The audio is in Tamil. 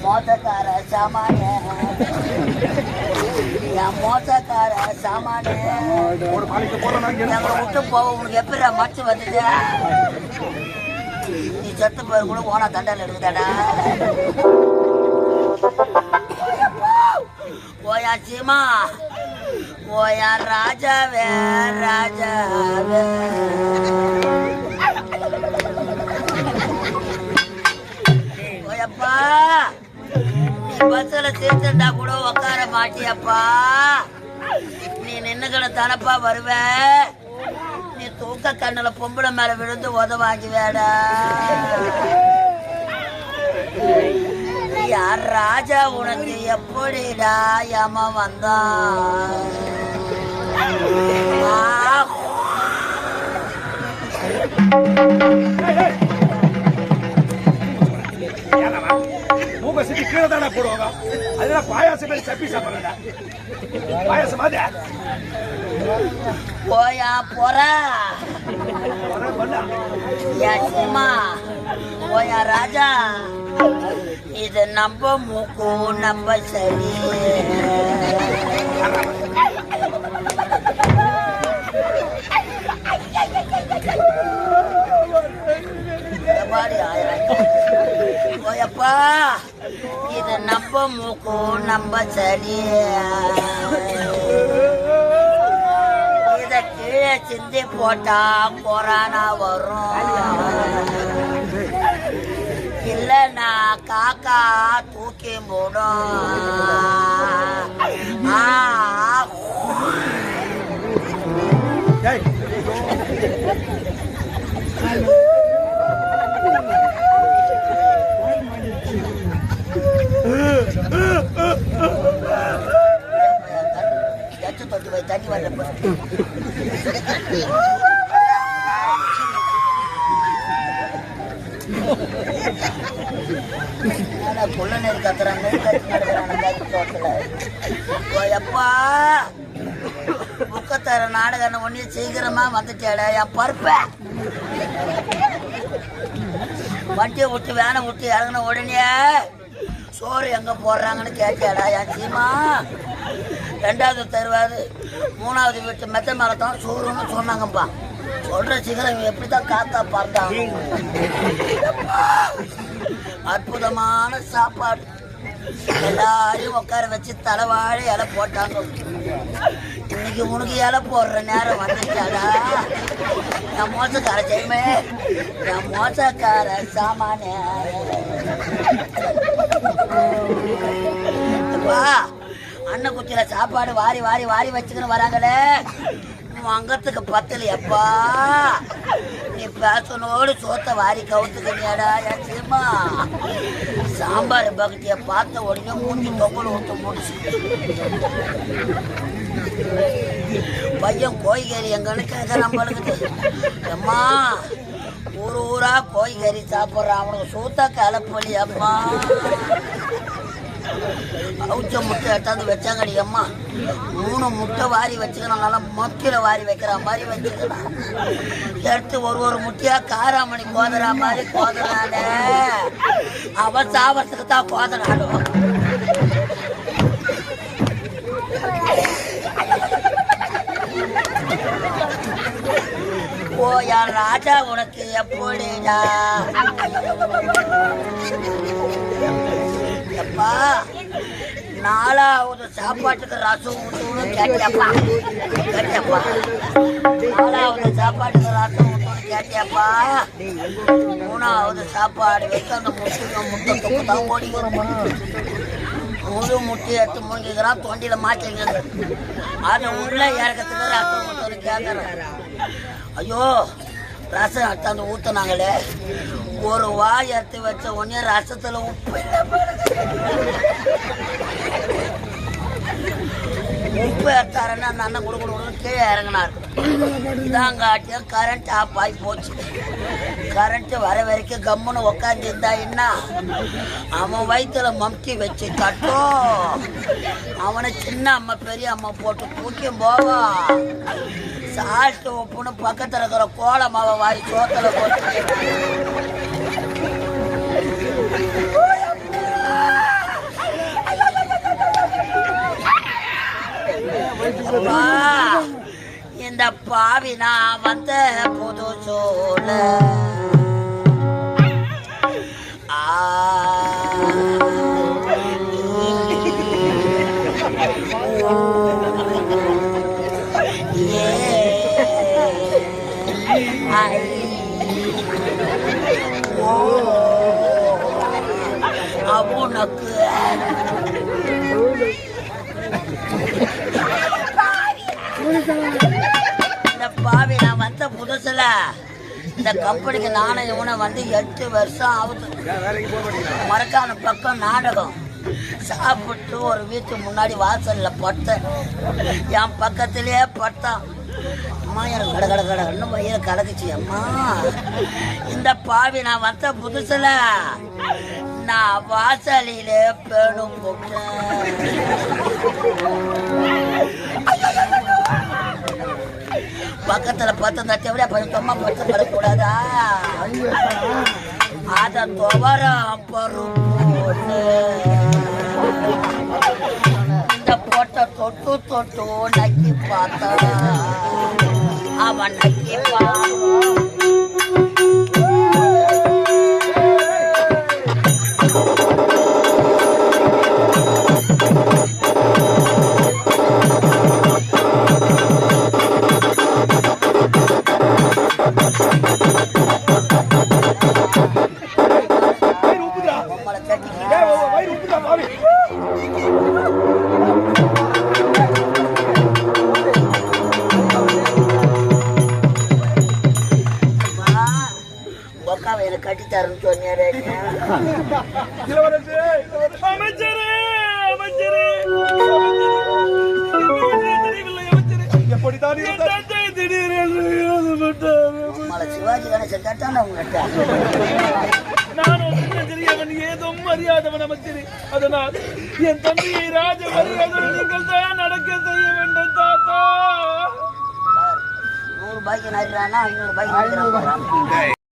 மோசக்கார சாமான என் மோசக்கார சாமான எங்களை விட்டு போக உனக்கு எப்படி மச்சு வந்துச்சு நீ செத்து போய் கூட ஓனா தண்டால் எடுக்குதாடா ஓயா சீமா ஓயா ராஜாவே ராஜாவே ஓயப்பா நீ பஸ்ஸில் சேர்த்துட்டா கூட உக்கார மாட்டியப்பா நீ நின்னுக்கிட தானப்பா வருவ நீ தூக்க கண்ணுல பொம்பளை மேல விழுந்து உதவாங்குவேடா யார் ராஜா உனக்கு எப்படிடா ஏமா வந்தான் மூக்க சிட்டி கீழே தானே போடுவாங்க அதெல்லாம் பாயாசம் மாதிரி சப்பி சாப்பிடுறா பாயாசம் மாதிரி போயா போறா போயா ராஜா இது நம்ம மூக்கு நம்ம சரி போயப்பா இது நம்ம மூக்கு நம்ம சரி இத கீழே சிந்தி போட்டா கொரோனா வரும் இல்லைன்னா காக்கா தூக்கி போடும் தண்ணி வரல கொள்ள நேர் கத்துறாங்க எப்பா புக்கத்தர நாடகம் ஒன்னே சீக்கிரமா வந்துட்டேடா என் பருப்ப வண்டியை விட்டு வேனை விட்டு இறங்கின உடனே சோறு எங்க போடுறாங்கன்னு கேட்டாடா என் சீமா ரெண்டாவது தருவாது மூணாவது வீட்டு மெத்த மேலத்தான் சோறுன்னு சொன்னாங்கப்பா சொல்ற சீக்கிரம் எப்படித்தான் காத்தா பார்த்தாங்க அற்புதமான சாப்பாடு எல்லாரையும் உட்கார வச்சு தலைவாழ இலை போட்டாங்க இன்னைக்கு உனக்கு இலை போடுற நேரம் வந்துட்டாடா என் மோசக்கார செய்யுமே என் மோசக்கார சாமான அண்ணன் குச்சியில சாப்பாடு வாரி வாரி வாரி வச்சுக்கின்னு வராங்களே அங்கத்துக்கு பத்தல எப்பா நீ பேசனோடு சோத்த வாரி கவுத்துக்கிறியாடா ஏமா சாம்பார் பக்கத்திய பார்த்த உடனே மூஞ்சி தொங்கல் ஊற்ற முடிச்சு பையன் கோய்கறி எங்கன்னு கேட்க நம்மளுக்கு அம்மா ஊர் ஊரா கோய்கறி சாப்பிட்றான் அவனுக்கு சூத்தா கலப்பலி அம்மா அவுச்ச முட்டை எடுத்தாந்து வச்சாங்கடி அம்மா 3 முட்டை வாரி வச்சுக்கணும் நல்லா மொக்கையில வாரி வைக்கிற மாதிரி வச்சுக்கணும் எடுத்து ஒரு முட்டையா காராமணி கோதரா மாதிரி கோதனானே அவன் சாவறதுக்கு தான் கோதனாடும் ஓ யார் ராஜா உனக்கு எப்படிடா எப்பா 4வது சாப்பாட்டுக்கு ரசம் ஊற்றணும்னு கேட்டியப்பா 4வது சாப்பாட்டுக்கு ரசம் ஊற்றணும்னு கேட்டியப்பா 3வது சாப்பாடு வச்சு அந்த முட்டை தொப்பு தான் ஓடி வரும் முழு முட்டையை எடுத்து முடிஞ்சுக்கிறான் தொண்டியில மாட்டிங்க அது உள்ள இறக்கத்துக்கு ரசம் ஊற்றணும்னு கேட்கறேன் ஐயோ ரசம் எடுத்தாந்து ஊற்றினாங்களே ஒரு வாய் எடுத்து வச்ச உடனே ரசத்துல உப்பு உப்பு எடுத்தாருன்னா அந்த அண்ணன் கொடுக்கணும் கீழே இறங்கினார் இதாங்காட்டியும் கரண்ட் ஆஃப் ஆகி போச்சு கரண்ட் வர வரைக்கும் கம்முன்னு உக்காந்து இருந்தா என்ன அவன் வயிற்றுல மம்டி வச்சு கட்டும் அவனை சின்ன அம்மா பெரிய அம்மா போட்டு தூக்கியும் போவா சால்ட்டு உப்புன்னு பக்கத்துல இருக்கிற கோல மாவை வாரி சோத்துல போட்டு பாவி நான் வந்த புது சோழ அவனுக்கு இந்த பாவி நான் வந்த புதுசுல இந்த கம்பெனிக்கு நானும் இவனை வந்து 8 வருஷம் ஆகுது. மரக்கான பக்கம் நாடகம் சாப்பிட்டு ஒரு வீட்டு முன்னாடி வாசல்ல பட்டேன். என் பக்கத்திலேயே பட்டான். அம்மா எனக்கு கட கட கடன்னு வயிறு கலக்குச்சு. அம்மா இந்த பாவி நான் வந்த புதுசுல நான் வாசலிலே பேணும் போட்டேன். பக்கத்துல 10 தட்டி விட படுத்தோமா படுத்து படக்கூடாதா? அத துவர பருப்பு இந்த போட்ட தொட்டு தொட்டு நக்கி பார்த்தா அவன் நக்கிப்பா. கட்டித்தரன்னு சொன்னாரு. சிவாஜி கணேசன் கேட்டான் உங்ககிட்ட. ஏதோ அறியாதவன் அமைச்சர். அதனால் என் தந்தையை ராஜ மரியாதை நீங்கள் தான் நடக்க செய்ய வேண்டும் தாத்தா. 100 ரூபாய்க்கு நடுறானா 500 ரூபாய்க்கு